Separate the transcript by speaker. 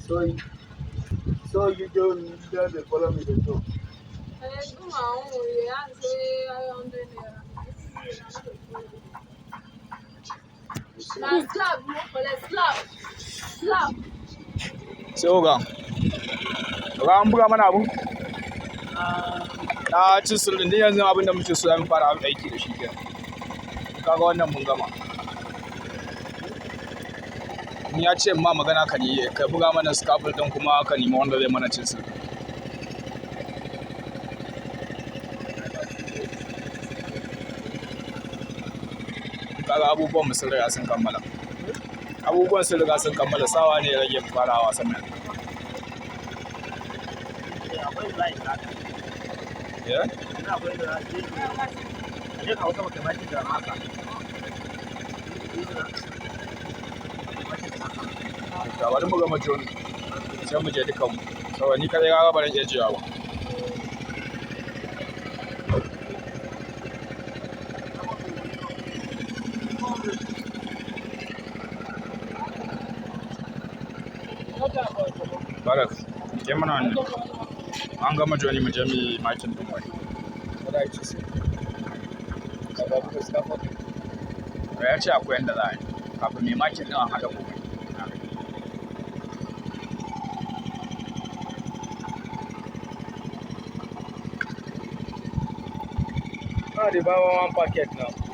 Speaker 1: So, so you don't follow me the show.
Speaker 2: Sai oga. Oga an buga mana abu? Na ci sirrin din yanzu abin da muke so ya fara aiki da shi kenan. Kaga wannan mun gama. Ni ya ce ma magana ka buga mana scaffold din kuma ka nemi wanda zai mana cin sirri. Kaga abubuwan mu sun riga sun kammala. Abubuwan sun riga sun kammala sawa ne ya rage farawa sama. Yeah? Ga bari mu gama joni sai mu je dukan mu. Saboda ni kadai ga baran iya jiya ba. Barak, ke mana ne? An gama joni mu je mu yi makin din wani.
Speaker 1: What I just said. About the scaffold.
Speaker 2: Ya ce akwai yanda za a yi. Kafin mai makin din an haɗa komai.
Speaker 1: Ah, the buy one packet now.